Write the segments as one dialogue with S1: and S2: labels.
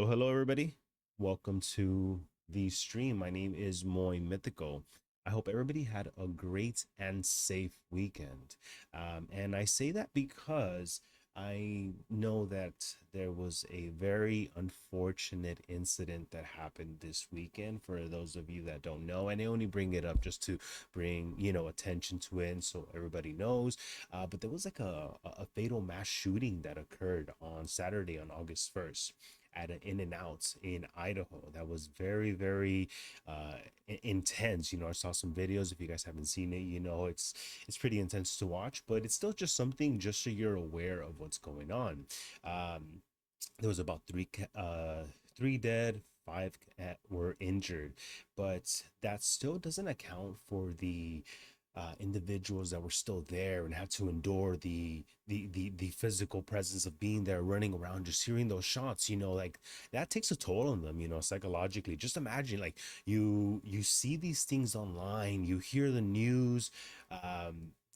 S1: Hello everybody. Welcome to the stream. My name is Moy Mythical. I hope everybody had a great and safe weekend. And I say that because I know that there was a very unfortunate incident that happened this weekend. For those of you that don't know, and I only bring it up just to bring attention to it, and so everybody knows. But there was like a fatal mass shooting that occurred on Saturday, on August 1st, at an In-N-Out in Idaho. That was very, very intense. I saw some videos. If you guys haven't seen it, it's pretty intense to watch, but it's still just something just so you're aware of what's going on. There was about three dead, five were injured, but that still doesn't account for the individuals that were still there and had to endure the physical presence of being there, running around, just hearing those shots. Like that takes a toll on them, psychologically. Just imagine, like, you see these things online, you hear the news,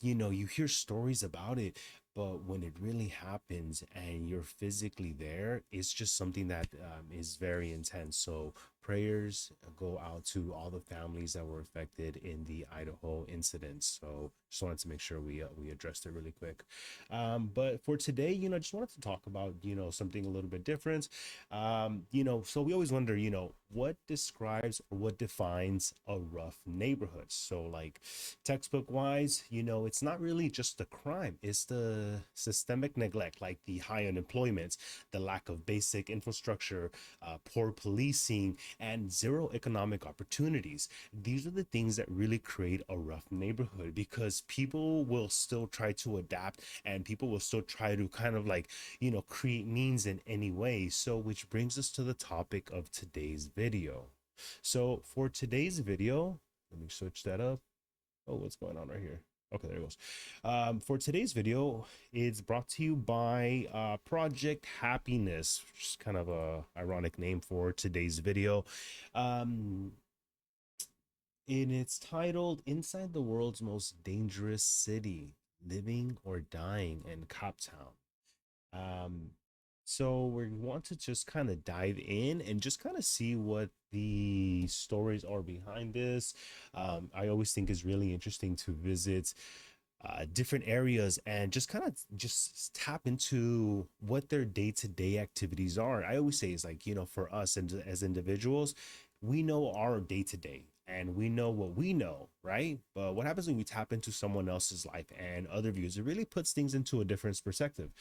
S1: you hear stories about it, but when it really happens and you're physically there, it's just something that is very intense. So prayers go out to all the families that were affected in the Idaho incident. So just wanted to make sure we addressed it really quick. But for today, just wanted to talk about, something a little bit different. So we always wonder, what describes or what defines a rough neighborhood? So like textbook wise, it's not really just the crime, it's the systemic neglect, like the high unemployment, the lack of basic infrastructure, poor policing, and zero economic opportunities. These are the things that really create a rough neighborhood, because people will still try to adapt, and people will still try to kind of like, create means in any way. So which brings us to the topic of today's video. So for today's video, let me switch that up. Oh, what's going on right here? Okay, there it goes. For today's video, it's brought to you by Project Happiness, which is kind of a ironic name for today's video. And it's titled "Inside the World's Most Dangerous City: Living or Dying in Coptown." So we want to just kind of dive in and just kind of see what the stories are behind this. I always think it's really interesting to visit different areas and just kind of just tap into what their day-to-day activities are. I always say it's like, for us and as individuals, we know our day-to-day and we know what we know, right? But what happens when we tap into someone else's life and other views? It really puts things into a different perspective.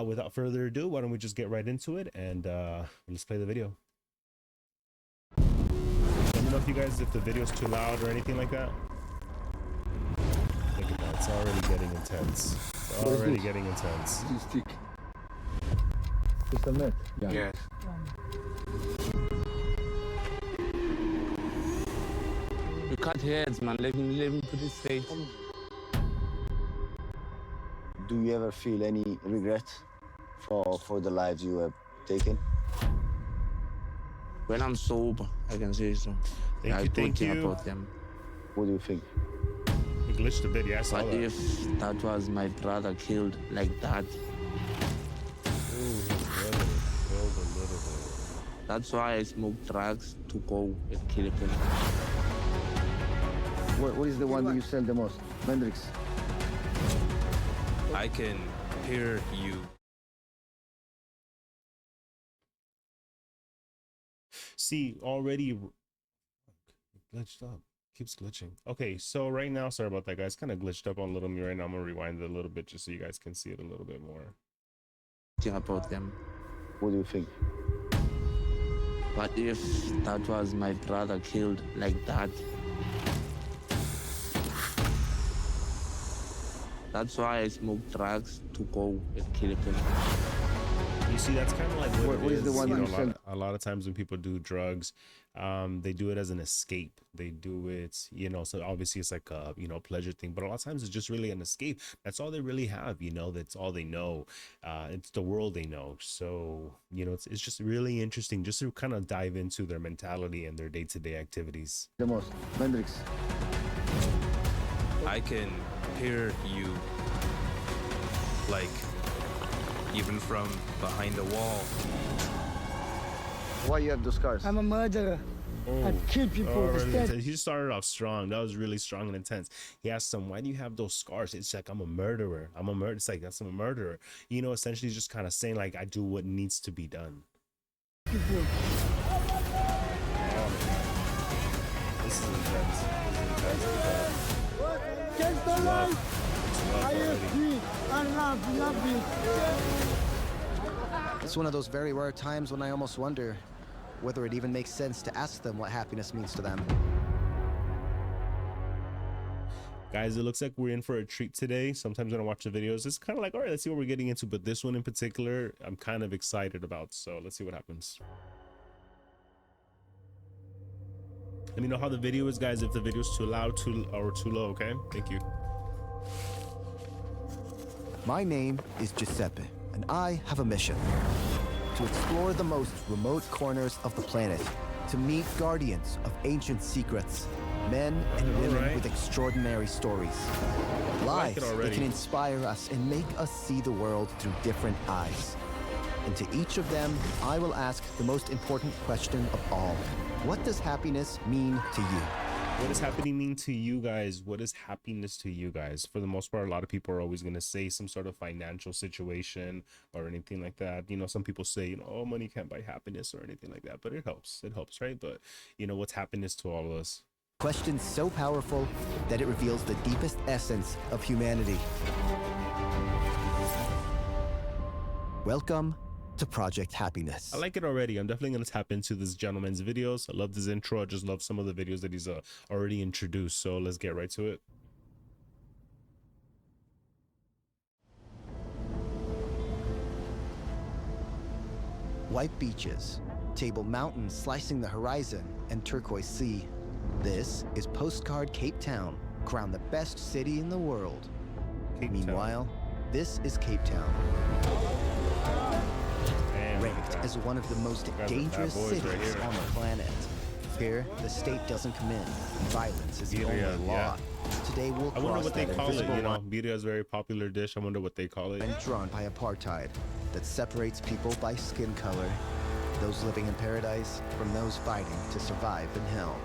S1: Without further ado, why don't we just get right into it, and let's play the video. Let me know if the video is too loud or anything like that. Look at that, it's already getting intense. It's already getting intense.
S2: This stick. Crystal meth? Yeah.
S3: Yes. You cut heads, man. Let him put it straight.
S4: Do you ever feel any regret for the lives you have taken?
S3: When I'm sober, I can say so.
S1: Thank you.
S3: About them.
S4: What do you think?
S1: You glitched a bit, yeah, I saw
S3: But
S1: that.
S3: if that was my brother killed like that,
S1: Ooh, his brother killed a little bit.
S3: that's why I smoke drugs to go and kill people.
S4: What is the one that you sell the most? Mendrix.
S5: I can hear you.
S1: See, already glitched up. Keeps glitching. Okay, so right now, sorry about that, guys. Kind of glitched up on Little Me right now. I'm gonna rewind it a little bit just so you guys can see it a little bit more.
S3: About them.
S4: What do you think?
S3: But if that was my brother killed like that, that's why I smoke drugs to go and kill people.
S1: You see, that's kind of like
S4: What is the one you sell?
S1: a lot of times when people do drugs, they do it as an escape. They do it, so obviously it's like a, pleasure thing, but a lot of times it's just really an escape. That's all they really have, that's all they know. It's the world they know. So, it's just really interesting just to kind of dive into their mentality and their day-to-day activities.
S4: The most. Mendrix.
S5: I can hear you, like, even from behind the wall.
S4: Why you have those scars?
S6: I'm a murderer. I kill people.
S1: Oh, really
S6: Instead,
S1: intense. He started off strong. That was really strong and intense. He asked him, "Why do you have those scars?" It's like, "I'm a murderer. I'm a murderer." It's like, "That's I'm a murderer." You know, essentially just kind of saying like, "I do what needs to be done."
S6: people.
S1: This is intense. This is intense.
S6: Against the life. I am
S1: Already.
S6: free. I love it.
S7: It's one of those very rare times when I almost wonder whether it even makes sense to ask them what happiness means to them.
S1: Guys, it looks like we're in for a treat today. Sometimes when I watch the videos, it's kind of like, all right, let's see what we're getting into. But this one in particular, I'm kind of excited about. So let's see what happens. Let me know how the video is, guys, if the video is too loud, or too low, okay? Thank you.
S7: My name is Giuseppe, and I have a mission: to explore the most remote corners of the planet, to meet guardians of ancient secrets, men and women
S1: Alright.
S7: with extraordinary stories.
S1: like it
S7: Lives that
S1: already.
S7: can inspire us and make us see the world through different eyes. And to each of them, I will ask the most important question of all. What does happiness mean to you?
S1: What does happening mean to you guys? What is happiness to you guys? For the most part, a lot of people are always going to say some sort of financial situation or anything like that. You know, some people say, you know, oh, money can't buy happiness or anything like that, but it helps. It helps, right? But, you know, what's happiness to all of us?
S7: Question so powerful that it reveals the deepest essence of humanity. Welcome to Project Happiness.
S1: I like it already. I'm definitely going to tap into this gentleman's videos. I love this intro. I just love some of the videos that he's already introduced. So let's get right to it.
S7: White beaches, Table Mountain slicing the horizon, and turquoise sea. This is Postcard Cape Town, crowned the best city in the world.
S1: Cape Town.
S7: Meanwhile, this is Cape Town,
S1: Damn,
S7: ranked
S1: guys.
S7: as one of the most
S1: Guys are bad
S7: dangerous
S1: boys
S7: cities
S1: right here.
S7: on the planet. Here, the state doesn't come in. Violence is the
S1: Birria,
S7: only law. Today we'll
S1: I wonder
S7: cross
S1: what they
S7: that
S1: call it.
S7: invisible
S1: You know,
S7: line
S1: birria is a very popular dish. I wonder what they call it.
S7: drawn by apartheid that separates people by skin color, those living in paradise from those fighting to survive in hell.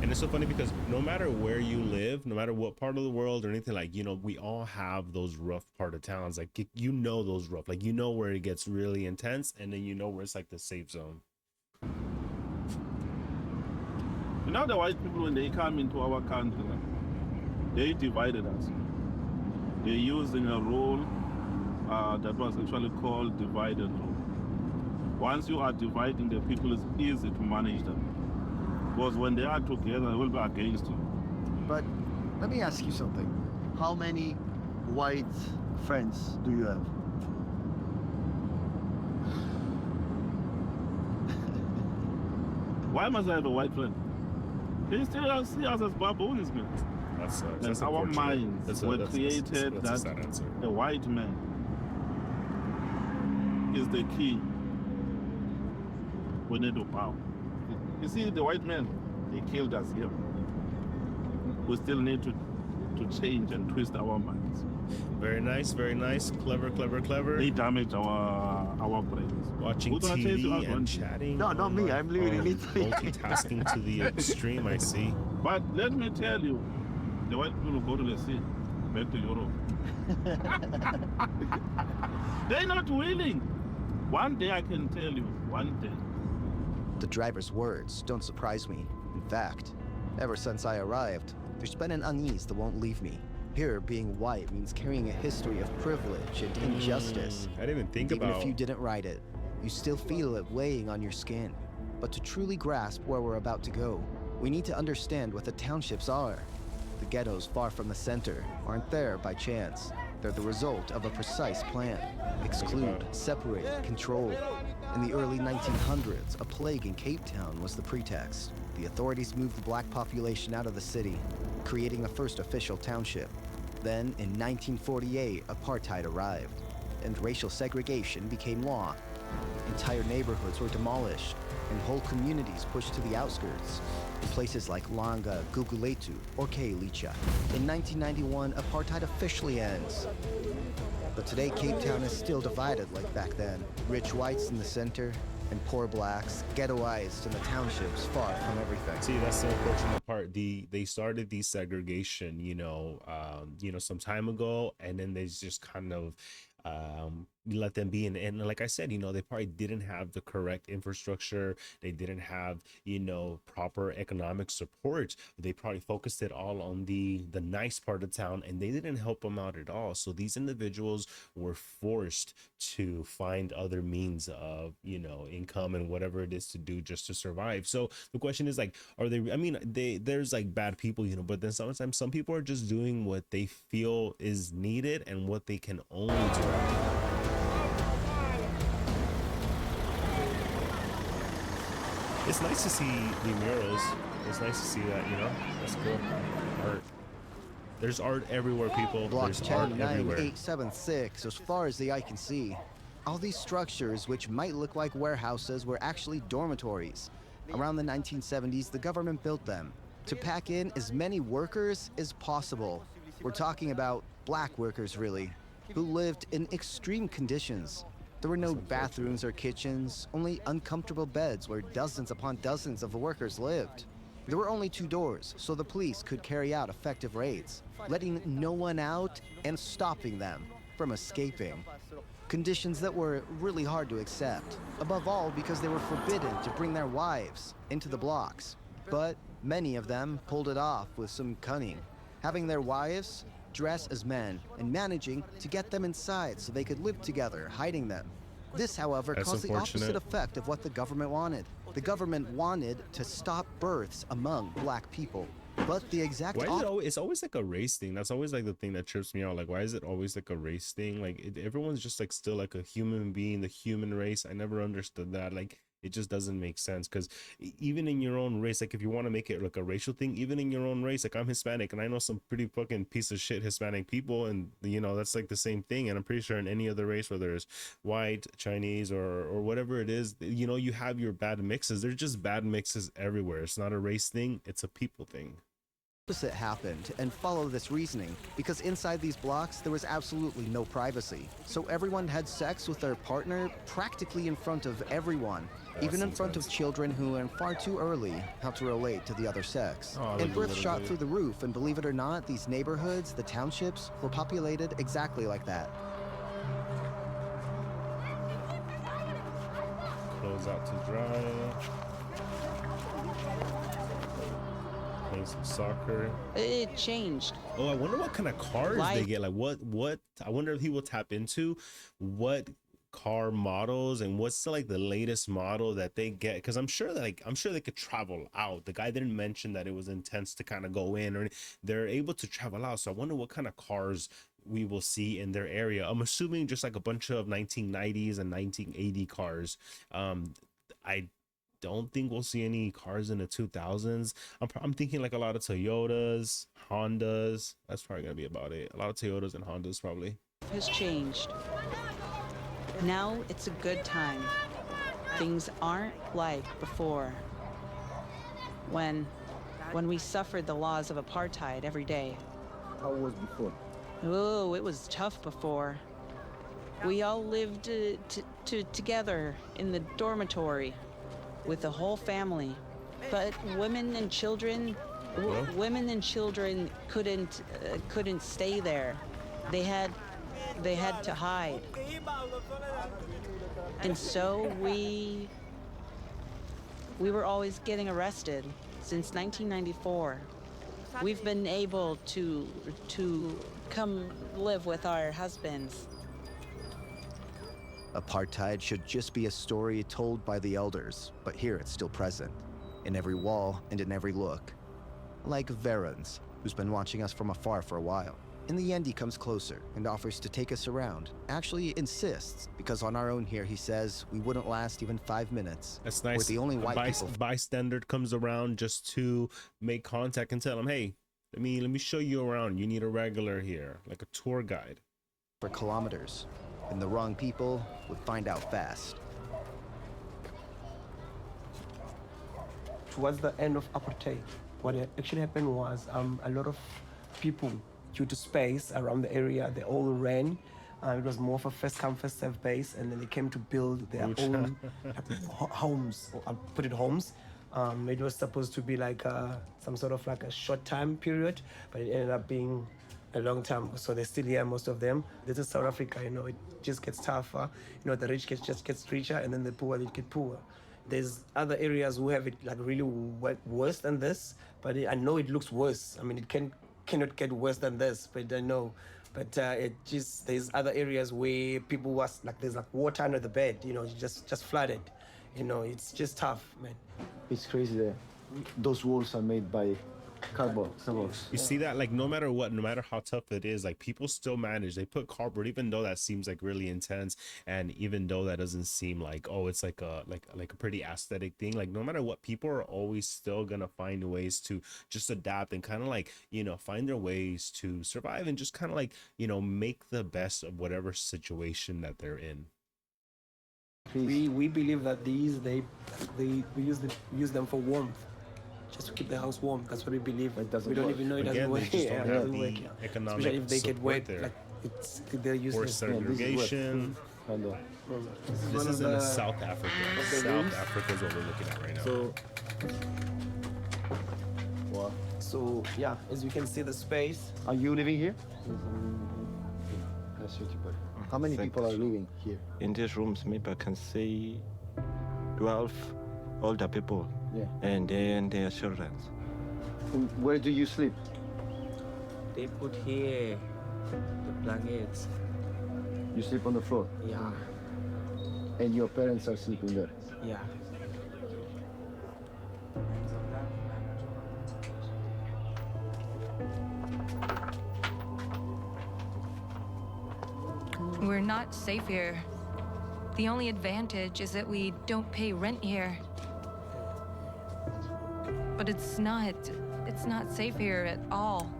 S1: And it's so funny because no matter where you live, no matter what part of the world or anything, like, you know, we all have those rough part of towns. Like, you know, those rough, like, you know, where it gets really intense, and then you know where it's like the safe zone.
S2: You know, the white people, when they come into our country, they divided us. They're using a rule that was actually called divided rule. Once you are dividing the people, it's easy to manage them. Because when they are together, they will be against you.
S8: But let me ask you something. How many white friends do you have?
S2: Why must I have a white friend? They still see us as baboons, man.
S1: That's
S2: And our
S1: unfortunate.
S2: minds were created
S1: that's a sad
S2: that
S1: answer.
S2: the white man is the key. We need to bow. You see, the white man, they killed us here. We still need to change and twist our minds.
S1: Very nice, very nice. Clever, clever, clever.
S2: They damage our brains.
S1: Watching
S2: We're gonna change
S1: TV
S2: us one
S1: and
S2: day.
S1: chatting.
S8: No, not me. I'm living in Italy.
S1: Multitasking to the extreme, I see.
S2: But let me tell you, the white people will go to the sea, back to Europe. They're not willing. One day I can tell you, one day.
S7: The driver's words don't surprise me. In fact, ever since I arrived, there's been an unease that won't leave me. Here, being white means carrying a history of privilege and injustice.
S1: I didn't even think
S7: Even
S1: about
S7: if you didn't write it, you still feel it weighing on your skin. But to truly grasp where we're about to go, we need to understand what the townships are. The ghettos far from the center aren't there by chance. They're the result of a precise plan. Exclude, separate, control. In the early 1900s, a plague in Cape Town was the pretext. The authorities moved the black population out of the city, creating the first official township. Then, in 1948, apartheid arrived, and racial segregation became law. Entire neighborhoods were demolished, and whole communities pushed to the outskirts, in places like Langa, Guguletu, or Khayelitsha. In 1991, apartheid officially ends. But today, Cape Town is still divided like back then. Rich whites in the center, and poor blacks, ghettoized in the townships far from everything.
S1: See, that's the unfortunate part. They started desegregation, some time ago, and then they just kind of let them be in. And like I said, they probably didn't have the correct infrastructure. They didn't have, proper economic support. They probably focused it all on the nice part of town, and they didn't help them out at all. So these individuals were forced to find other means of, income and whatever it is to do just to survive. So the question is like, are they, I mean, there's like bad people, but then sometimes some people are just doing what they feel is needed and what they can only do. It's nice to see the murals. It's nice to see that, that's cool. Art. There's art everywhere, people.
S7: Block
S1: There's art
S7: 10, 9,
S1: everywhere.
S7: 8, 7, 6, as far as the eye can see. All these structures, which might look like warehouses, were actually dormitories. Around the 1970s, the government built them to pack in as many workers as possible. We're talking about black workers, really, who lived in extreme conditions. There were no bathrooms or kitchens, only uncomfortable beds where dozens upon dozens of workers lived. There were only 2 doors, so the police could carry out effective raids, letting no one out and stopping them from escaping. Conditions that were really hard to accept, above all because they were forbidden to bring their wives into the blocks. But many of them pulled it off with some cunning, having their wives dress as men and managing to get them inside so they could live together, hiding them. This, however,
S1: That's
S7: caused the opposite
S1: unfortunate.
S7: effect of what the government wanted. The government wanted to stop births among black people. But the exact
S1: Why is it always, it's always like a race thing? That's always like the thing that trips me out. Like, why is it always like a race thing? Like, everyone's just like still like a human being, the human race. I never understood that. Like, it just doesn't make sense, because even in your own race, like if you want to make it like a racial thing, even in your own race, like I'm Hispanic and I know some pretty fucking piece of shit Hispanic people, and that's like the same thing. And I'm pretty sure in any other race, whether it's white, Chinese, or whatever it is, you have your bad mixes. There's just bad mixes everywhere. It's not a race thing, it's a people thing.
S7: opposite happened, and follow this reasoning, because inside these blocks there was absolutely no privacy. So everyone had sex with their partner practically in front of everyone, even in front of children who learn far too early how to relate to the other sex. And birth shot through the roof, and believe it or not, these neighborhoods, the townships, were populated exactly like that.
S1: Clothes out to dry. Playing some soccer.
S9: It changed.
S1: Oh, I wonder what kind of cars they get. Like what I wonder if he will tap into what car models and what's like the latest model that they get, because I'm sure they could travel out. The guy didn't mention that it was intense to kind of go in, or they're able to travel out. So I wonder what kind of cars we will see in their area. I'm assuming just like a bunch of 1990s and 1980 cars. I don't think we'll see any cars in the 2000s. I'm thinking like a lot of Toyotas, Hondas. That's probably gonna be about it. A lot of Toyotas and Hondas probably.
S9: Has changed. Now it's a good time. Things aren't like before. When we suffered the laws of apartheid every day.
S10: How was before?
S9: Oh, it was tough before. We all lived together in the dormitory with the whole family. But women and children couldn't stay there. They had to hide. And so we were always getting arrested since 1994. We've been able to come live with our husbands.
S7: Apartheid should just be a story told by the elders, but here it's still present, in every wall and in every look. Like Verons, who's been watching us from afar for a while. In the end, he comes closer and offers to take us around. Actually insists, because on our own here, he says we wouldn't last even 5 minutes.
S1: That's nice.
S7: We're the only white people.
S1: Bystander comes around just to make contact and tell him, hey, let me show you around. You need a regular here, like a tour guide.
S7: For kilometers. And the wrong people would find out fast.
S10: Towards the end of apartheid, what actually happened was a lot of people, due to space around the area, they all ran It was more of a first come, first serve base, and then they came to build their own homes. Or I'll put it homes. It was supposed to be like some sort of like a short time period, but it ended up being a long time. So they're still here, most of them. This is South Africa, you know, it just gets tougher. You know, the rich just gets richer, and then the poor, they get poorer. There's other areas who have it like really worse than this, but I know it looks worse. I mean, it cannot get worse than this, but I know. But it just, there's other areas where people was like, there's like water under the bed, you know, just flooded. You know, it's just tough, man.
S4: It's crazy that those walls are made by cardboard.
S1: You see that, like, no matter what, no matter how tough it is, like, people still manage. They put cardboard, even though that seems like really intense, and even though that doesn't seem like, oh, it's like a pretty aesthetic thing. Like, no matter what, people are always still gonna find ways to just adapt and kind of like, you know, find their ways to survive and just kind of like, you know, make the best of whatever situation that they're in.
S10: We believe that we use them for warmth, just to keep the house warm. That's what we believe.
S4: It doesn't
S10: we don't
S4: work.
S10: even know it
S1: Again,
S10: doesn't work.
S1: they just don't have
S10: work,
S1: the economic
S10: especially if they get
S1: support
S10: wet.
S1: there.
S10: Like they're useless.
S1: Forced segregation. This is in South Africa. South Africa is what we're looking at right now.
S10: So yeah, as you can see the space.
S4: Are you living here? How many people are living here?
S11: In these rooms, maybe I can see 12 older people.
S4: Yeah.
S11: And then their children.
S4: Where do you sleep?
S12: They put here the blankets.
S4: You sleep on the floor?
S12: Yeah.
S4: And your parents are sleeping there?
S12: Yeah.
S13: We're not safe here. The only advantage is that we don't pay rent here. But it's not safe here at all.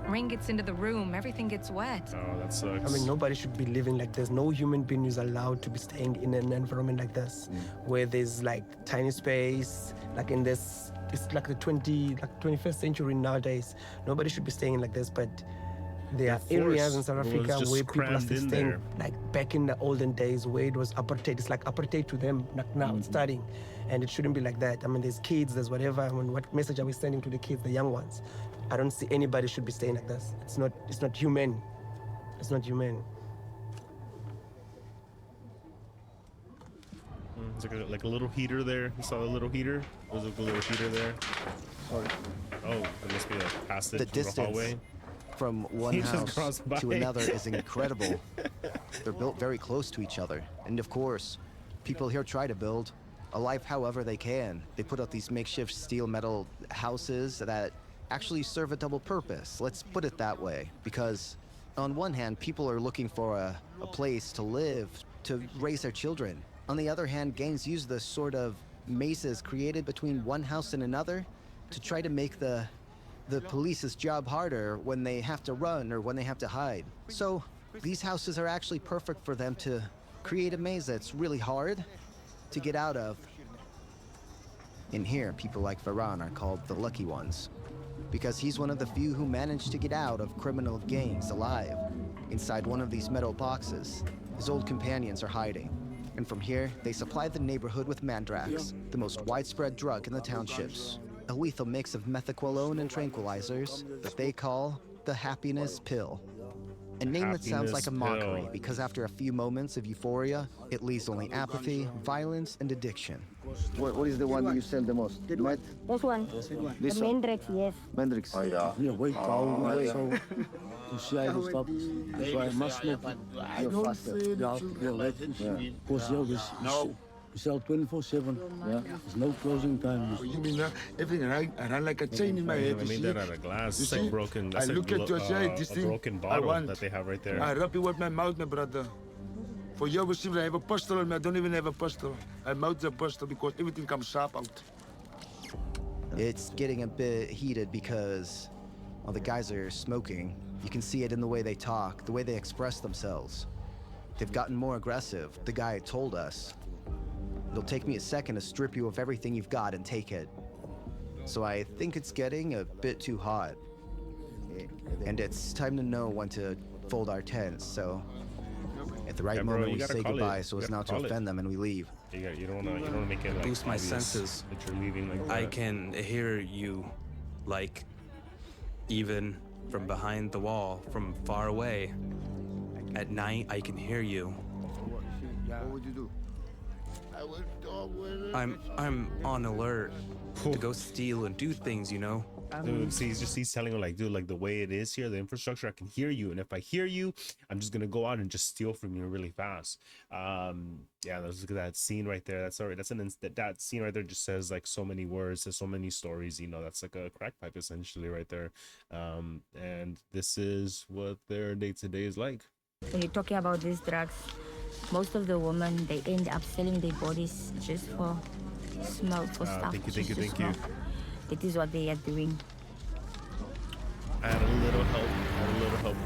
S13: Rain gets into the room, everything gets wet.
S1: Oh, that sucks.
S10: I mean, nobody should be living like this. No human being is allowed to be staying in an environment like this, where there's like tiny space, like in this, it's like the 21st century nowadays. Nobody should be staying like this, but there are areas in South Africa where people are still staying, like back in the olden days where it was apartheid. It's like apartheid to them, like now it's starting. And it shouldn't be like that. I mean, there's kids, there's whatever. I mean, what message are we sending to the kids, the young ones? I don't see anybody should be staying like this. It's not human. It's not human.
S1: It's like a little heater there. You saw the little heater? There's a little heater there.
S4: Sorry.
S1: Oh, there must be a passage
S7: The
S1: from the
S7: distance
S1: hallway.
S7: from one
S1: He just
S7: house
S1: crossed by.
S7: to another is incredible. They're built very close to each other. And of course, people here try to build a life however they can. They put up these makeshift steel metal houses that actually serve a double purpose. Let's put it that way. Because on one hand, people are looking for a place to live, to raise their children. On the other hand, gangs use the sort of mesas created between one house and another to try to make the police's job harder when they have to run or when they have to hide. So these houses are actually perfect for them to create a maze that's really hard to get out of. In here, people like Varane are called the lucky ones, because he's one of the few who managed to get out of criminal gangs alive. Inside one of these metal boxes, his old companions are hiding. And from here, they supply the neighborhood with Mandrax, the most widespread drug in the townships. A lethal mix of methaqualone and tranquilizers that they call the happiness pill. A name that sounds like a mockery
S1: pill.
S7: because after a few moments of euphoria, it leaves only apathy, violence, and addiction.
S4: What is the one that you sell the most? Met?
S14: This one.
S4: This
S14: the
S4: one?
S14: Mendrix, yes.
S4: Mendrix. Oh, yeah.
S6: Yeah, wait, so to see I stop. So I must not.
S4: I don't say
S6: Yeah, because we sell 24/7. Yeah. There's no closing time.
S15: You mean everything I run like a chain in my head.
S1: I made that out of glass. It's like broken. That's
S15: I look at you, I say, this
S1: a
S15: thing
S1: broken
S15: I
S1: bottle
S15: want.
S1: that they have right there.
S15: I rub it with my mouth, my brother. For you, I have a pistol on me. I don't even have a pistol. I mouth the pistol because everything comes sharp out.
S7: It's getting a bit heated because, well, the guys are smoking. You can see it in the way they talk, the way they express themselves. They've gotten more aggressive, the guy told us. It'll take me a second to strip you of everything you've got and take it. So I think it's getting a bit too hot. And it's time to know when to fold our tents, so At the right
S1: Yeah, bro,
S7: moment,
S1: you
S7: we
S1: gotta
S7: say
S1: call it.
S7: goodbye so
S1: You
S7: as
S1: gotta
S7: not to
S1: call it.
S7: offend them and we leave.
S1: You don't wanna make it like
S5: Boost my
S1: obvious
S5: senses.
S1: that you're leaving like
S5: I
S1: that.
S5: can hear you, like, even from behind the wall, from far away. At night, I can hear you.
S15: What would you do?
S5: I'm on alert to go steal and do things, you know.
S1: Dude, see, he's telling him like, dude, like the way it is here, the infrastructure, I can hear you, and if I hear you, I'm just gonna go out and just steal from you really fast. Yeah, let's look at that scene right there. That's all right. That scene right there just says like so many words, says so many stories. You know, that's like a crack pipe essentially right there. And this is what their day to day is like.
S14: When you're talking about these drugs, most of the women, they end up selling their bodies just for smoke, for stuff.
S1: Thank you.
S14: It is what they are doing.
S1: I had a little help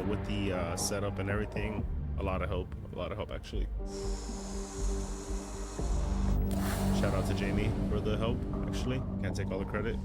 S1: with the setup and everything. A lot of help actually. Shout out to Jamie for the help. Actually, can't take all the credit.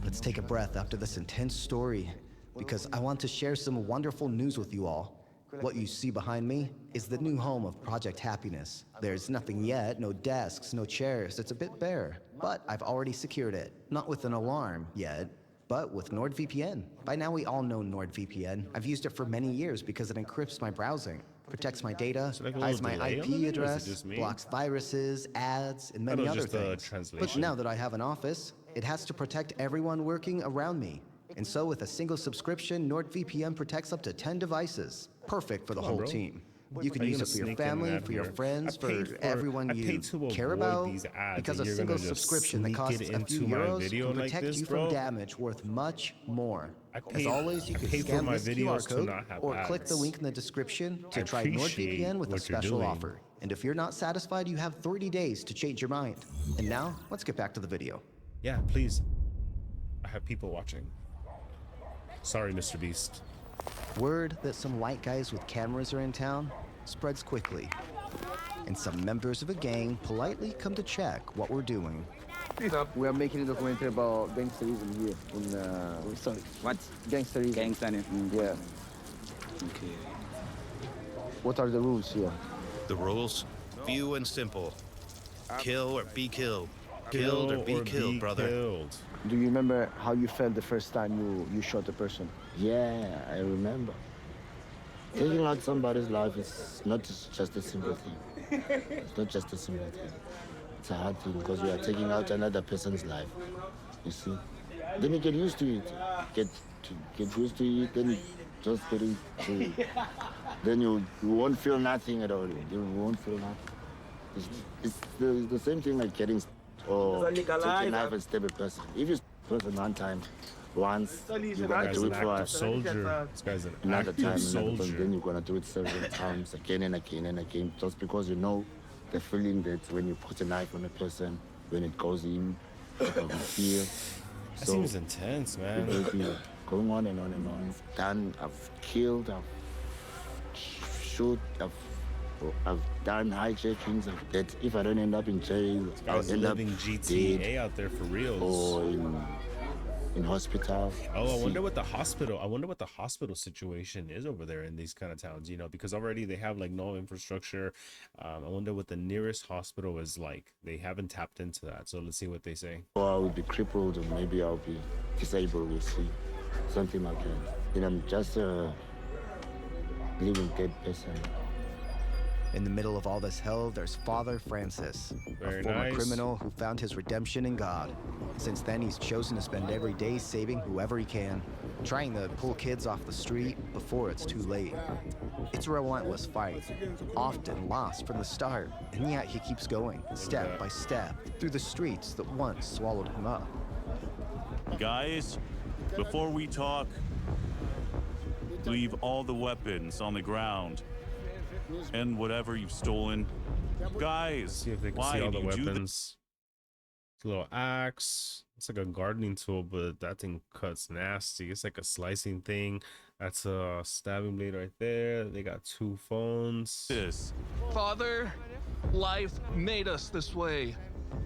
S7: Let's take a breath after this intense story, because I want to share some wonderful news with you all. What you see behind me is the new home of Project Happiness. There's nothing yet, no desks, no chairs. It's a bit bare, but I've already secured it. Not with an alarm yet, but with NordVPN. By now we all know NordVPN. I've used it for many years because it encrypts my browsing, protects my data, hides my IP address, blocks viruses, ads, and many other things. But now that I have an office, it has to protect everyone working around me. And so with a single subscription, NordVPN protects up to 10 devices. Perfect for the whole team. You can use it for your family, for your friends, for everyone you care about. Because a single subscription that costs a few euros can protect you from damage worth much more. As always, you can scan this QR code or click the link in the description to try NordVPN with a special offer. And if you're not satisfied, you have 30 days to change your mind. And now, let's get back to the video.
S1: Yeah, please. I have people watching. Sorry, Mr. Beast.
S7: Word that some white guys with cameras are in town spreads quickly, and some members of a gang politely come to check what we're doing.
S4: We are making a documentary about gangsterism here in sorry, what? Gangsterism. Gangsterism. Yeah.
S5: Okay.
S4: What are the rules here?
S16: The rules? Few and simple. Kill or be killed. Killed or be killed, brother.
S4: Do you remember how you felt the first time you shot a person?
S17: Yeah, I remember. Taking out somebody's life is not just a simple thing. It's not just a simple thing. It's a hard thing because you are taking out another person's life. You see? Then you get used to it. Get used to it, then you just get into it. Then you won't feel nothing at all. You won't feel nothing. It's the same thing like getting or take a knife and stab a person. If you stab a person one time, once, you're gonna do it for
S1: soldier. This guy's an
S17: another
S1: active
S17: time,
S1: soldier.
S17: then you're gonna do it several times, again and again and again, just because you know the feeling that when you put a knife on a person, when it goes in, you feel.
S1: That seems intense, man.
S17: It will be going on and on and on. I've killed, I've shoot, I've done hijackings. That if I don't end up in jail, I'll end up
S1: GTA
S17: dead
S1: out there for real.
S17: or in hospital.
S1: Oh, I wonder what the hospital situation is over there in these kind of towns, you know, because already they have like no infrastructure. I wonder what the nearest hospital is like. They haven't tapped into that. So let's see what they say.
S17: Or I will be crippled, or maybe I'll be disabled, you see. Something like that. And I'm just a living dead person.
S7: In the middle of all this hell, there's Father Francis,
S1: Very
S7: a former
S1: nice.
S7: criminal who found his redemption in God. Since then, he's chosen to spend every day saving whoever he can, trying to pull kids off the street before it's too late. It's a relentless fight, often lost from the start, and yet he keeps going, step by step, through the streets that once swallowed him up.
S18: Guys, before we talk, leave all the weapons on the ground and whatever you've stolen. Guys,
S1: See if they can
S18: why
S1: see all the
S18: do you do
S1: weapons. It's a little axe. It's like a gardening tool, but that thing cuts nasty. It's like a slicing thing. That's a stabbing blade right there. They got 2 phones.
S19: Father, life made us this way.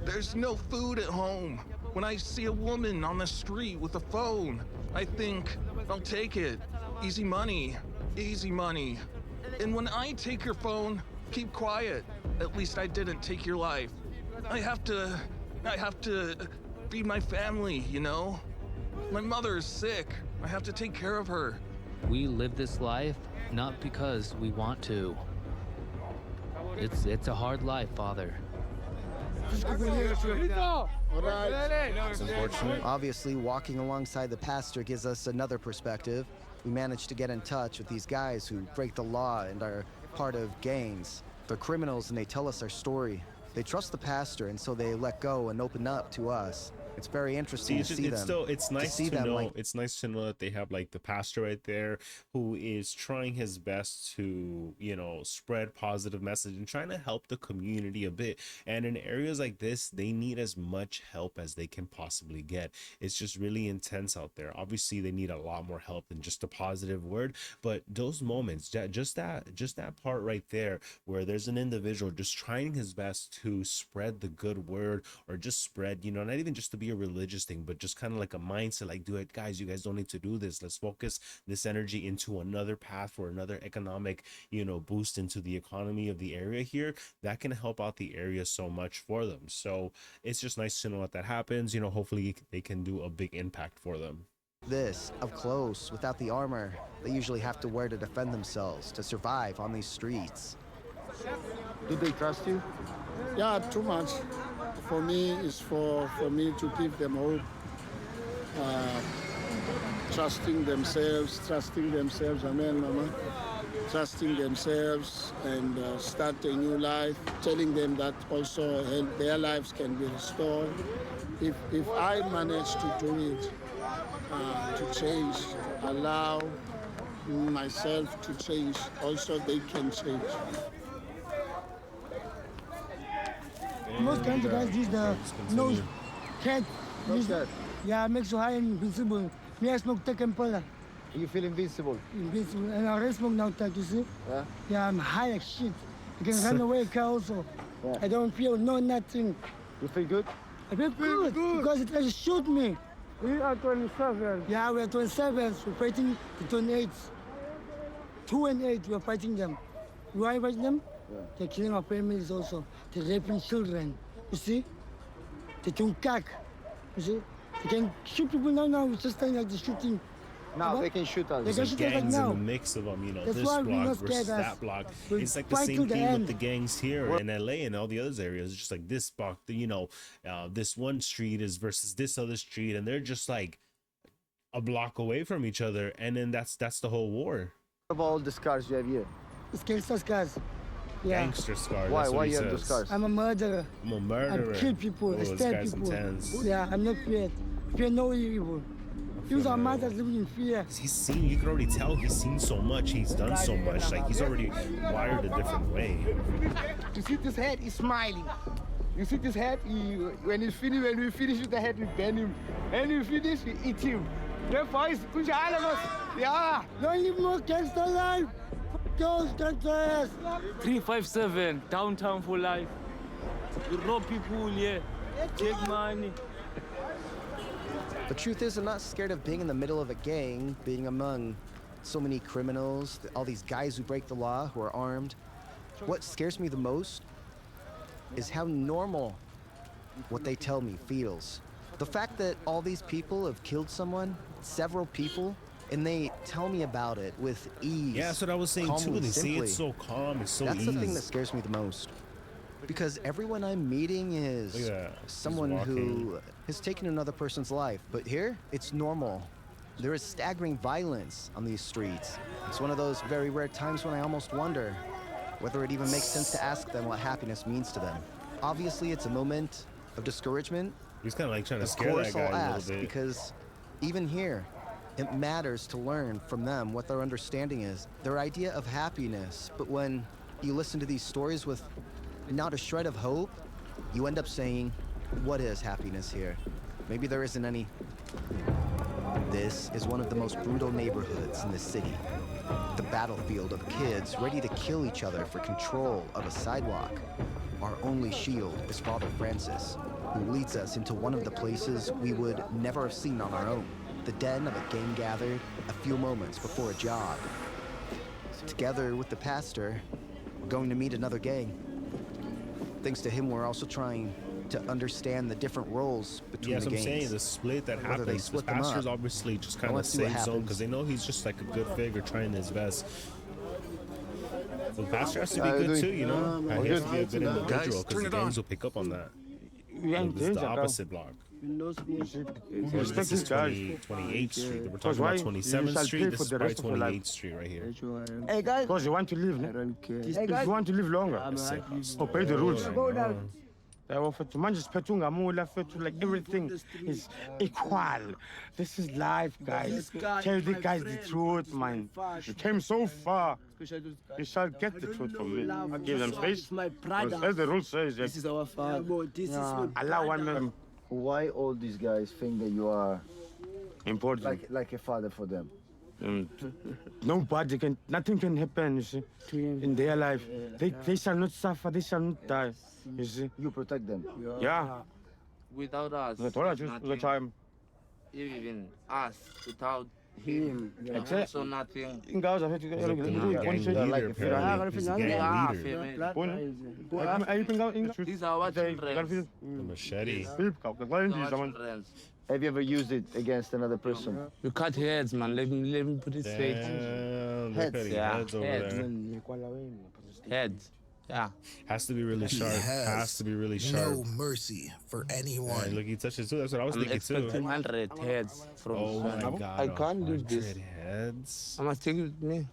S19: There's no food at home. When I see a woman on the street with a phone, I think, I'll take it. Easy money, easy money. And when I take your phone, keep quiet. At least I didn't take your life. I have to feed my family, you know? My mother is sick. I have to take care of her.
S20: We live this life not because we want to. It's a hard life, Father.
S7: It's unfortunate. Obviously, walking alongside the pastor gives us another perspective. We managed to get in touch with these guys who break the law and are part of gangs. They're criminals and they tell us their story. They trust the pastor and so they let go and open up to us. It's very interesting to see them.
S1: It's nice to know. It's nice to know that they have like the pastor right there who is trying his best to, you know, spread positive message and trying to help the community a bit. And in areas like this, they need as much help as they can possibly get. It's just really intense out there. Obviously, they need a lot more help than just a positive word. But those moments, just that part right there, where there's an individual just trying his best to spread the good word, or just spread, you know, not even just to be a religious thing, but just kind of like a mindset, like, do it, guys, you guys don't need to do this. Let's focus this energy into another path for another economic, you know, boost into the economy of the area here. That can help out the area so much for them. So it's just nice to know that happens. You know, hopefully they can do a big impact for them.
S7: This up close without the armor they usually have to wear to defend themselves, to survive on these streets.
S8: Do they trust you?
S21: Yeah, too much. For me, it's for me to give them hope. Trusting themselves, amen, mama. Trusting themselves and start a new life. Telling them that also their lives can be restored. If I manage to do it, to change, allow myself to change, also they can change.
S22: Most country guys use the nose cat. Yeah, makes you high and invincible. Me, I smoke tech and polar.
S8: You feel invincible?
S22: Invincible. And I already smoke now tech, you see?
S8: Yeah?
S22: Yeah, I'm high like shit. I can run away car also. Yeah. I don't feel nothing.
S8: You feel good?
S22: I feel good because it just shoot me. We are 27. Yeah, we are 27. We're fighting the 28. 2 and 8, we're fighting them. Why are fighting them? Yeah. They're killing our families also. They're raping children. You see? They don't cack. You see? They can shoot people now. It's just like the shooting.
S8: Now they can shoot us.
S1: There's like gangs in the mix of them, you know, this block versus that block. It's like the same thing with the gangs here in LA and all the other areas. It's just like this block, you know, this one street is versus this other street, and they're just like a block away from each other, and then that's the whole war.
S8: What about all the scars you have here?
S22: It's gangster scars. Yeah.
S1: Gangster scars.
S8: Why you have the scars?
S22: I'm a murderer.
S1: I'm a murderer.
S22: I kill people. I stab people.
S1: Intense.
S22: Yeah, I'm not feared. Fear no evil. Even our mothers living in fear.
S1: He's seen, you can already tell he's seen so much, he's done so much, like he's already wired a different way.
S8: You see this head, he's smiling. You see this head, when we finish with the head, we burn him. When we finish, we eat him. Therefore, it's push all of us. Yeah.
S22: Don't live more gangster life. Those gangsters.
S20: 357, downtown for life. You rob people, yeah. Take money.
S7: The truth is, I'm not scared of being in the middle of a gang, being among so many criminals, all these guys who break the law, who are armed. What scares me the most is how normal what they tell me feels. The fact that all these people have killed someone, several people, and they tell me about it with ease.
S1: Yeah, that's what I was saying too. They say it's so calm, it's so easy.
S7: That's the thing that scares me the most. Because everyone I'm meeting is someone who has taken another person's life. But here, it's normal. There is staggering violence on these streets. It's one of those very rare times when I almost wonder whether it even makes sense to ask them what happiness means to them. Obviously, it's a moment of discouragement.
S1: He's kind of like trying to scare that guy a little bit.
S7: Because even here, it matters to learn from them what their understanding is, their idea of happiness. But when you listen to these stories with not a shred of hope, you end up saying, what is happiness here? Maybe there isn't any. This is one of the most brutal neighborhoods in the city. The battlefield of kids ready to kill each other for control of a sidewalk. Our only shield is Father Francis, who leads us into one of the places we would never have seen on our own. The den of a gang gathered a few moments before a job. Together with the pastor, we're going to meet another gang. Thanks to him, we're also trying to understand the different roles between
S1: Yes,
S7: the
S1: I'm
S7: gangs.
S1: saying the split that
S7: Whether they
S1: happens. The
S7: split them
S1: pastor's
S7: up.
S1: obviously just kind
S7: Well,
S1: of
S7: let's see what
S1: safe zone
S7: happens.
S1: because they know he's just like a good figure trying his best. So the pastor has to be
S15: How you
S1: good
S15: doing?
S1: too, you know? He has to be a good individual
S19: Guys,
S1: because
S19: turn
S1: the
S19: it on.
S1: gangs will pick up on that.
S15: You ain't
S1: Like, this is the
S15: danger,
S1: opposite block. This
S15: Respect
S1: is
S15: these guys.
S1: 28th Street. We're
S15: Because
S1: talking
S15: why?
S1: about
S15: You
S1: 27th
S15: shall
S1: Street.
S15: pay
S1: This
S15: for
S1: is
S15: the
S1: probably
S15: rest of your life.
S1: 28th Street right here.
S15: Hey guys, because you want to live, no? If you want to live longer, obey the rules. Manje siphethe ungamula fethu, like everything is equal. This is life, guys. Tell the guys the truth, man. You came so far. You shall get the truth from me. I give them space. As the rule says, this is our father. Allow one man.
S17: Why all these guys think that you are
S15: important,
S17: like a father for them?
S15: Nothing can happen, you see, in their life. They shall not suffer, they shall not die, you see.
S17: You protect them?
S15: Yeah.
S12: Without us,
S15: The time.
S12: even us, without him, also nothing.
S1: He's a gang leader, apparently. He's a gang leader.
S12: These are our children.
S1: The machete.
S17: Have you ever used it against another person?
S12: You cut heads, man. Let me put it straight.
S1: Damn, they're cutting heads over there.
S12: Heads. Yeah.
S1: Has to be really sharp. Has to be really sharp.
S2: No mercy for anyone.
S1: Man, look, he touches too. That's what I was thinking too.
S12: Expecting 100 heads from.
S1: Oh my God!
S12: I can't do this.
S1: 100 heads.
S12: I must take it with me.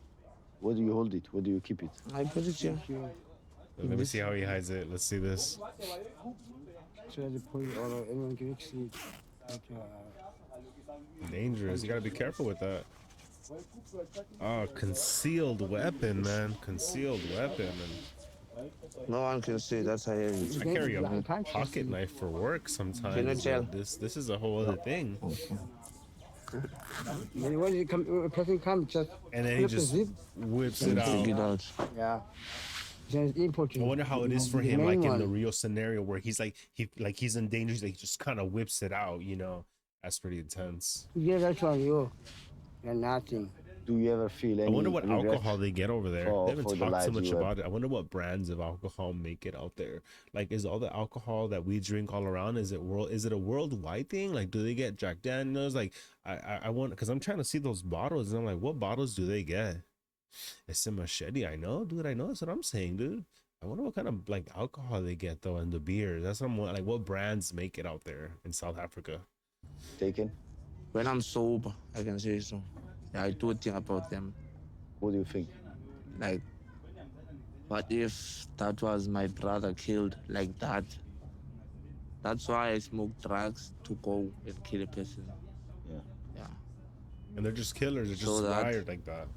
S17: Where do you hold it? Where do you keep it?
S12: I put it here.
S1: Let me see how he hides it. Let's see this. Dangerous. You gotta be careful with that. Oh, concealed weapon, man. Concealed weapon.
S12: No one can see. That's how heavy.
S1: I carry a pocket knife for work sometimes.
S12: Can you tell?
S1: This is a whole other thing.
S8: When a person comes, just
S1: And then he just whips it out.
S8: Yeah. Just important.
S1: I wonder how it is for him, like in the real scenario where he's he's in danger. He's like, he just kind of whips it out. You know, that's pretty intense.
S8: Yeah, that's on you. You're nothing.
S17: Do you ever feel any?
S1: I wonder what
S17: regret
S1: alcohol they get over there.
S17: for
S1: They haven't
S17: the
S1: talked so
S17: lives
S1: much
S17: you
S1: about it. I wonder what brands of alcohol make it out there. Like, is all the alcohol that we drink all around? Is it a worldwide thing? Like, do they get Jack Daniels? Like, I want, because I'm trying to see those bottles, and I'm like, what bottles do they get? It's a machete. I know, dude. I know. That's what I'm saying, dude. I wonder what kind of like alcohol they get though, and the beer. That's what I'm like. What brands make it out there in South Africa?
S17: Taken?
S12: When I'm sober, I can say so. Yeah, I do think about them.
S17: What do you think?
S12: Like, what if that was my brother killed like that? That's why I smoke drugs, to go and kill a person.
S17: Yeah.
S12: Yeah.
S1: And they're just killers. They're just
S12: So that
S1: wired like that.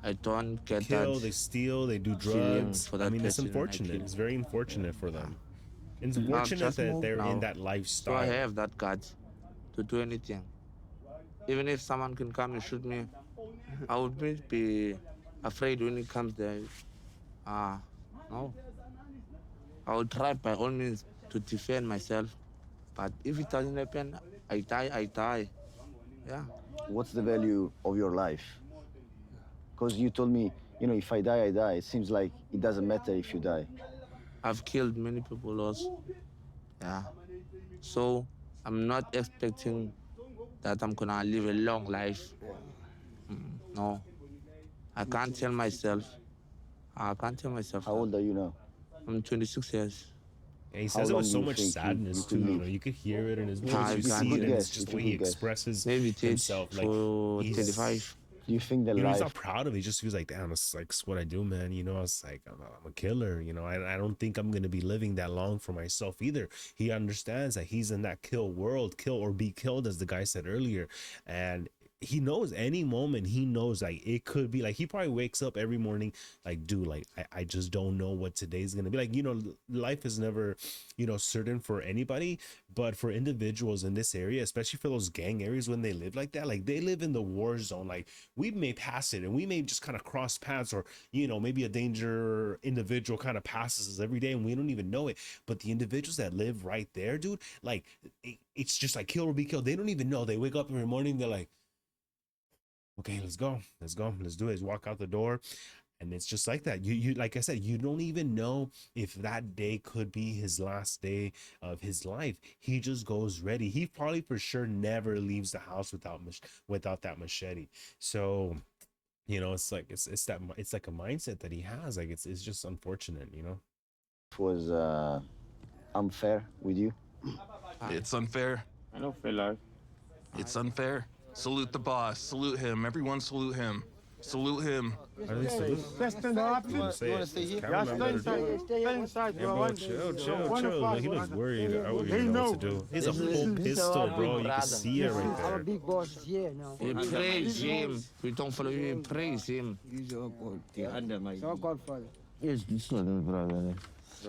S12: I don't get
S1: Kill,
S12: that.
S1: they steal, they do
S12: feeling
S1: drugs.
S12: for that
S1: I mean, it's
S12: person and I
S1: unfortunate.
S12: kill.
S1: It's very unfortunate for them. It's
S12: I've
S1: unfortunate
S12: just
S1: that
S12: moved
S1: they're
S12: now,
S1: in that
S12: So I
S1: lifestyle.
S12: have that guts to do anything. Even if someone can come and shoot me, I would be afraid when it comes there. No. I will try by all means to defend myself. But if it doesn't happen, I die. Yeah.
S17: What's the value of your life? Because you told me, if I die, I die. It seems like it doesn't matter if you die.
S12: I've killed many people also. Yeah. So I'm not expecting that I'm gonna live a long life. No. I can't tell myself.
S17: How old are you now?
S12: I'm 26 years.
S1: And he
S17: How
S1: says it
S17: long
S1: with
S17: do
S1: so
S17: you
S1: much
S17: think
S1: sadness
S17: you
S1: too.
S17: could
S1: You
S17: live?
S1: know, you could hear it in his voice.
S12: I
S1: You
S12: can't
S1: see it, and
S17: guess,
S1: it's just
S17: if
S1: the way
S17: you
S1: he
S17: could guess.
S1: expresses
S12: Maybe it
S1: himself. Like
S12: for
S1: he's
S12: 35.
S17: Do you think that
S1: he's
S17: life...
S1: not proud of it. He just feels like, damn, it's like it's what I do, man. It's like I'm a killer. I don't think I'm gonna be living that long for myself either. He understands that he's in that kill world, kill or be killed, as the guy said earlier, and he knows any moment. He knows like it could be like he probably wakes up every morning like, dude, like I just don't know what today's gonna be like. Life is never certain for anybody, but for individuals in this area, especially for those gang areas, when they live like that, like they live in the war zone. Like we may pass it and we may just kind of cross paths, or maybe a danger individual kind of passes us every day and we don't even know it. But the individuals that live right there, dude, like it's just like kill or be killed. They don't even know. They wake up every morning, they're like, okay, let's go, let's do it. Walk out the door. And it's just like that. You like I said, you don't even know if that day could be his last day of his life. He just goes ready. He probably for sure never leaves the house without that machete. So, you know, it's like it's like a mindset that he has. Like it's just unfortunate, you know.
S4: It was unfair with you.
S19: It's unfair.
S15: I don't feel like.
S19: It's unfair. Salute the boss. Salute him. Everyone salute him. Salute him.
S15: Just stand up.
S1: You wanna stay here?
S15: Yeah, stay inside. Stay inside,
S1: Hey, bro, chill. Like, he looks worried. I wouldn't even know what to do. He's a full pistol, bro. You can see it right
S22: Our
S1: there.
S22: big boss is here now.
S12: We praise him. We don't follow you. We praise him.
S22: Our Godfather.
S17: Yes, this one, brother.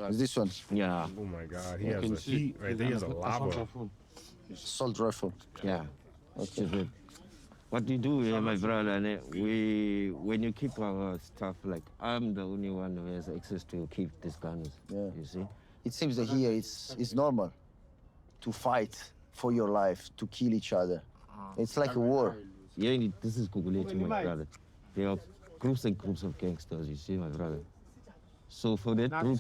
S4: Is this one?
S17: Yeah.
S1: Oh my God, he has a heat right there. He has a lava.
S4: Assault rifle.
S17: Yeah. Okay. What you do here, my brother, when you keep our stuff, like, I'm the only one who has access to keep these guns.
S4: Yeah.
S17: You see?
S4: It seems that here it's normal to fight for your life, to kill each other. It's like a war.
S17: Yeah, this is Kuguleti, my brother. There are groups and groups of gangsters, you see, my brother. So for that group,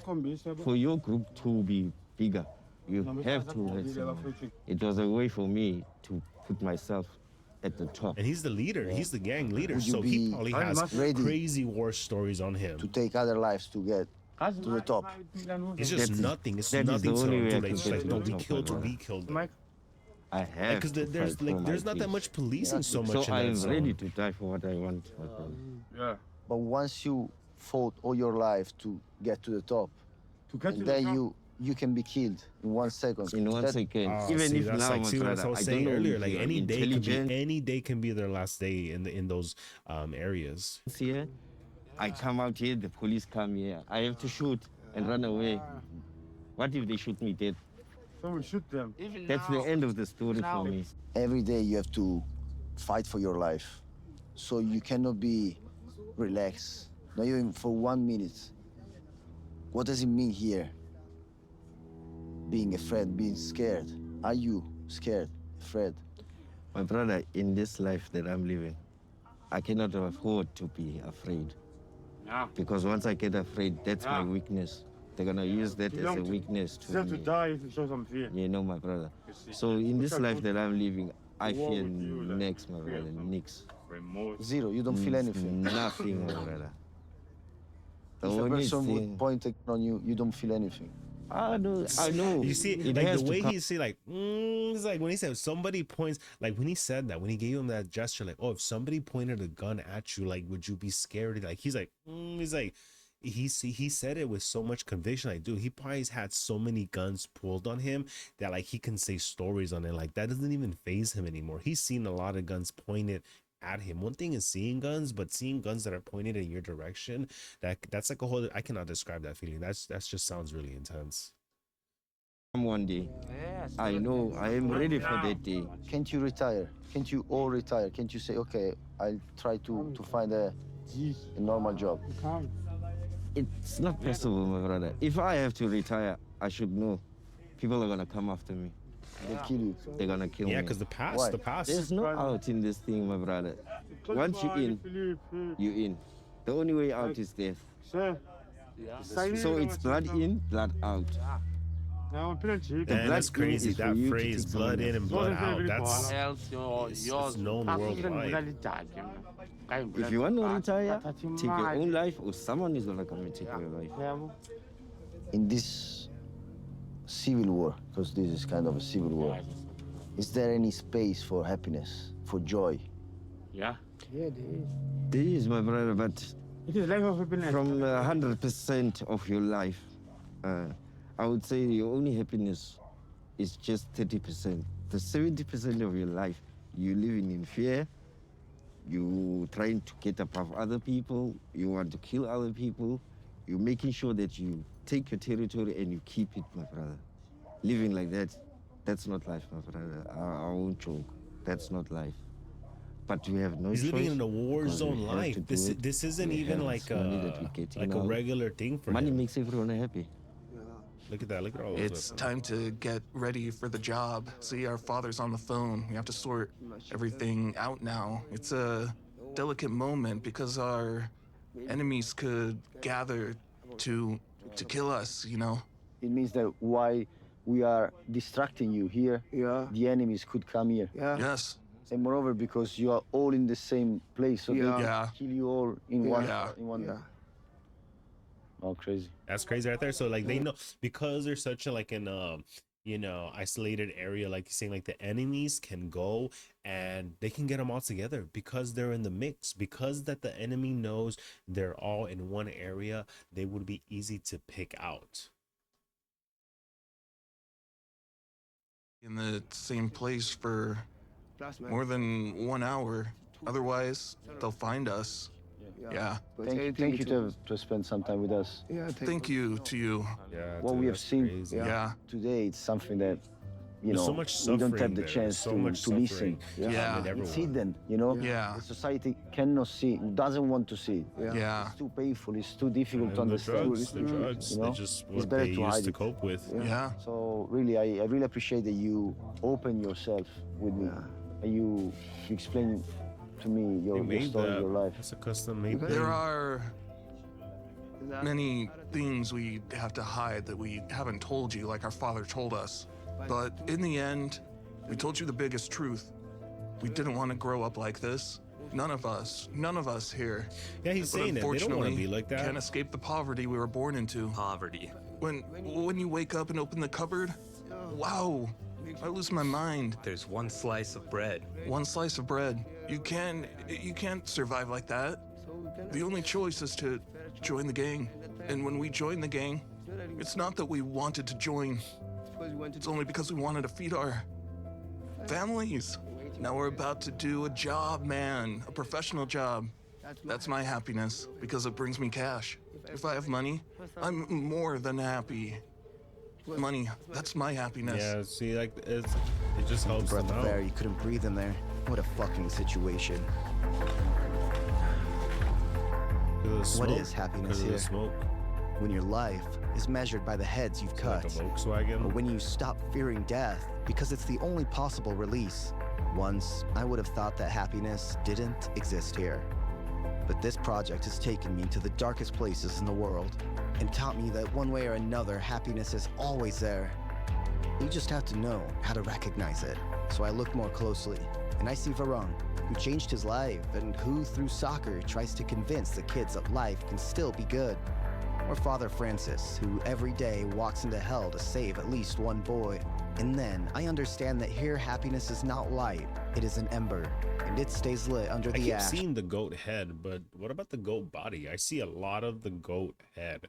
S17: for your group to be bigger, you have to have someone. It was a way for me to put myself at the top.
S1: And he's the leader. He's the gang leader.
S4: Would you
S1: So he
S4: be
S1: probably has
S4: ready
S1: crazy war stories on him.
S4: to take other lives to get to the top.
S1: It's just nothing. It's
S17: that is
S1: nothing
S17: the
S1: to
S17: only
S1: him.
S17: way I
S1: Dude,
S17: can
S1: it's
S17: get
S1: like,
S17: to
S1: no,
S17: the
S1: we
S17: top,
S1: killed
S17: my
S1: him.
S17: brother.
S1: We killed him.
S17: I have
S1: Because
S17: to
S1: there's
S17: fight
S1: like
S17: for
S1: there's
S17: my
S1: not that
S17: peace.
S1: much policing so much
S17: So
S1: in
S17: I
S1: that
S17: am
S1: zone.
S17: ready to die for what I want, my brother.
S15: Yeah.
S4: But once you fought all your life to get to the top, and then you can be killed in 1 second.
S17: In 1 second. Even
S1: See,
S17: if
S1: that's
S17: now,
S1: like,
S17: my
S1: see what I
S17: brother,
S1: was
S17: I
S1: saying
S17: don't know
S1: earlier.
S17: if
S1: Like
S17: you're
S1: any day can be their last day in those areas.
S17: Here, I come out here, the police come here. I have to shoot and run away. What if they shoot me dead?
S15: So we shoot them.
S17: That's the end of the story for me.
S4: Every day you have to fight for your life. So you cannot be relaxed, not even for 1 minute. What does it mean here? Being afraid, being scared. Are you scared, afraid?
S17: My brother, in this life that I'm living, I cannot afford to be afraid.
S15: Yeah.
S17: Because once I get afraid, that's my weakness. They're gonna use that
S15: You
S17: as a
S15: don't-
S17: weakness
S15: You have
S17: to
S15: to
S17: me.
S15: die if you show some fear.
S17: You know, my brother.
S15: see.
S17: So in this
S15: Look at
S17: life
S15: what-
S17: that I'm living, I
S15: war
S17: fear
S15: with you, like,
S17: next, my brother, nix.
S15: Remorse.
S4: Zero, you don't feel anything.
S17: Nothing, my brother. The
S4: If a
S17: only
S4: person
S17: thing,
S4: would point a gun on you, you don't feel anything.
S17: I know.
S1: You see,
S17: It
S1: like
S17: has
S1: the
S17: to
S1: way
S17: come-
S1: he say, like, it's like when he said somebody points, like when he said that, when he gave him that gesture, like, oh, if somebody pointed a gun at you, like, would you be scared? Like, he's like, he said it with so much conviction. Like, dude, he probably has had so many guns pulled on him that like he can say stories on it. Like that doesn't even phase him anymore. He's seen a lot of guns pointed at him. One thing is seeing guns, but seeing guns that are pointed in your direction, that's like a whole. I cannot describe that feeling. That's just sounds really intense.
S17: One day, I know I am ready for that day.
S4: Can't you retire? Can't you all retire? Can't you say, okay, I'll try to find a normal job?
S17: It's not possible, my brother. If I have to retire, I should know people are gonna come after me.
S4: They kill you.
S17: They're gonna kill me.
S1: Yeah, because the past.
S17: There's no out in this thing, my brother. Once you're in, you're in. The only way out is death. So it's blood in, blood out.
S1: And that's crazy. That phrase, blood in and blood out. That's it's known worldwide.
S17: If you want to retire, take your own life, or someone is gonna come and take your life.
S4: In this civil war, because this is kind of a civil war, is there any space for happiness, for joy?
S15: Yeah.
S22: Yeah, there is.
S17: There is, my brother, but
S15: It is life of happiness.
S17: from 100% of your life, I would say your only happiness is just 30%. The 70% of your life, you living in fear, you trying to get above other people, you want to kill other people, you're making sure that you take your territory and you keep it, my brother. Living like that, that's not life, my brother. I won't joke. That's not life. But we have no
S1: He's
S17: choice.
S1: living in a war
S17: because
S1: zone
S17: we have
S1: life.
S17: to do it.
S1: This isn't
S17: We
S1: even
S17: have
S1: like
S17: money that we're getting
S1: a
S17: now.
S1: regular thing for
S17: Money
S1: him.
S17: makes everyone happy.
S1: Look at that. Look at all
S19: It's time to get ready for the job. See, our father's on the phone. We have to sort everything out now. It's a delicate moment because our enemies could gather to kill us, you know?
S4: It means that why we are distracting you here, the enemies could come here.
S19: Yes.
S4: And moreover, because you are all in the same place, so they can kill you all in one. Oh, crazy.
S1: That's crazy right there. So like they know, because they're such a like an isolated area, like you're saying, like the enemies can go and they can get them all together because they're in the mix, because that the enemy knows they're all in one area. They would be easy to pick out.
S19: In the same place for more than 1 hour. Otherwise, they'll find us. Yeah.
S4: Thank you to spend some time with us.
S19: Thank you to you.
S1: Yeah.
S4: What we have seen today, it's something that, you know,
S1: so much
S4: we don't have
S1: suffering
S4: the
S1: there.
S4: chance
S1: So
S4: to
S1: much
S4: listen.
S19: Yeah.
S4: It's hidden, you know?
S19: Yeah.
S4: The society cannot see, doesn't want to see.
S19: Yeah.
S4: It's too painful, it's too difficult to
S1: And the
S4: understand.
S1: drugs,
S4: you know?
S1: they just
S4: It's
S1: what
S4: better
S1: they
S4: to
S1: used
S4: hide
S1: to
S4: it.
S1: cope with.
S19: Yeah.
S4: So really, I really appreciate that you open yourself with me. And you explain to me your story, your life.
S1: It's a custom made.
S19: There are many things we have to hide that we haven't told you, like our father told us. But in the end, we told you the biggest truth. We didn't want to grow up like this. None of us here.
S1: Yeah, he's
S19: But
S1: saying it. They don't want to
S19: unfortunately,
S1: be like that.
S19: can't escape the poverty we were born into.
S5: Poverty.
S19: When you wake up and open the cupboard, wow, I lose my mind.
S5: There's one slice of bread.
S19: One slice of bread. You can't survive like that. The only choice is to join the gang. And when we join the gang, it's not that we wanted to join. It's only because we wanted to feed our families. Now we're about to do a job, man, a professional job. That's my happiness because it brings me cash. If I have money, I'm more than happy. Money, that's my happiness.
S1: Yeah, see, like it just helps
S7: Breath
S1: them
S7: of
S1: out.
S7: air, you couldn't breathe in there. What a fucking situation. What is happiness here? When your life is measured by the heads you've cut.
S1: Like a Volkswagen.
S7: Or when you stop fearing death because it's the only possible release. Once, I would have thought that happiness didn't exist here. But this project has taken me to the darkest places in the world and taught me that one way or another, happiness is always there. You just have to know how to recognize it. So I look more closely, and I see Varun, who changed his life and who, through soccer, tries to convince the kids that life can still be good. Or Father Francis, who every day walks into hell to save at least one boy. And then I understand that here happiness is not light, it is an ember, and it stays lit under
S1: I
S7: the
S1: keep
S7: ash.
S1: seeing the goat head, but what about the goat body? I see a lot of the goat head,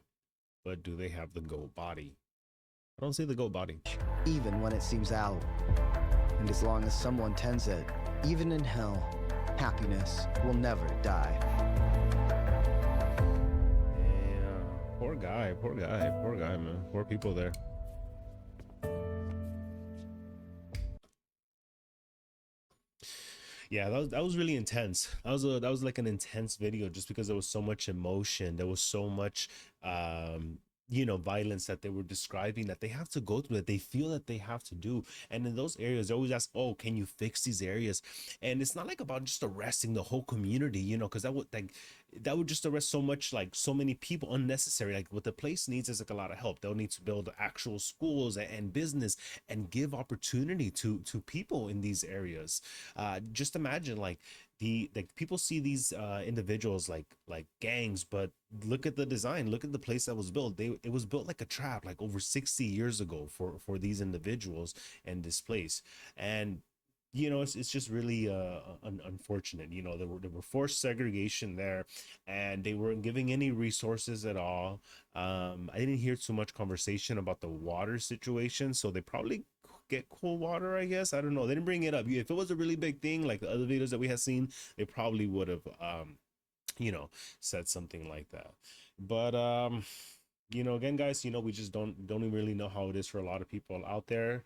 S1: but do they have the goat body? I don't see the goat body.
S7: Even when it seems out. And as long as someone tends it, even in hell, happiness will never die.
S1: Yeah, poor guy, man. Poor people there. Yeah, that was really intense. That was like an intense video just because there was so much emotion. There was so much violence that they were describing that they have to go through, that they feel that they have to do. And in those areas, they always ask, oh, can you fix these areas? And it's not like about just arresting the whole community, because that would just arrest so many people unnecessary. Like what the place needs is like a lot of help. They'll need to build actual schools and business and give opportunity to people in these areas. Just imagine like people see these individuals like gangs, but look at the design, look at the place that was built. It was built like a trap, like over 60 years ago for these individuals and this place. And it's just really unfortunate. There were forced segregation there, and they weren't giving any resources at all. I didn't hear too much conversation about the water situation, so they probably get cool water, I guess. I don't know. They didn't bring it up. If it was a really big thing like the other videos that we had seen, they probably would have said something like that. But again, guys, we just don't really know how it is for a lot of people out there.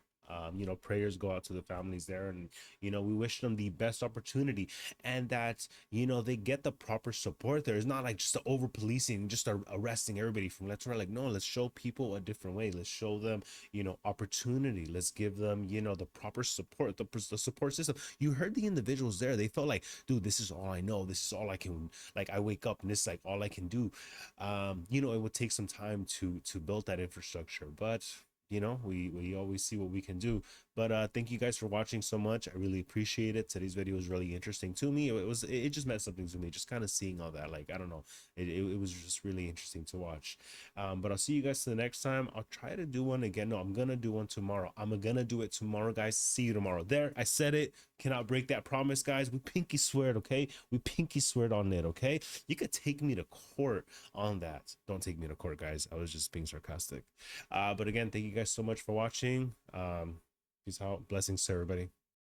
S1: You know, prayers go out to the families there, and you know, we wish them the best opportunity, and that, you know, they get the proper support there. It's not like just over policing, just arresting everybody from left to right. Like, no, let's show people a different way. Let's show them, you know, opportunity. Let's give them, you know, the proper support, the support system. You heard the individuals there. They felt like, dude, this is all I know. This is all I can, like, I wake up and this is like all I can do. You know, it would take some time to build that infrastructure, but you know, we always see what we can do. But thank you guys for watching so much. I really appreciate it. Today's video was really interesting to me. It just meant something to me, just kind of seeing all that. Like, I don't know, it was just really interesting to watch. But I'll see you guys to the next time. I'll try to do one again. No, I'm gonna do one tomorrow. I'm gonna do it tomorrow, guys. See you tomorrow. There, I said it. Cannot break that promise, guys. We pinky swear it, okay? We pinky swear it on it, okay? You could take me to court on that. Don't take me to court, guys. I was just being sarcastic. But again, thank you guys so much for watching. Peace out. Blessings to everybody.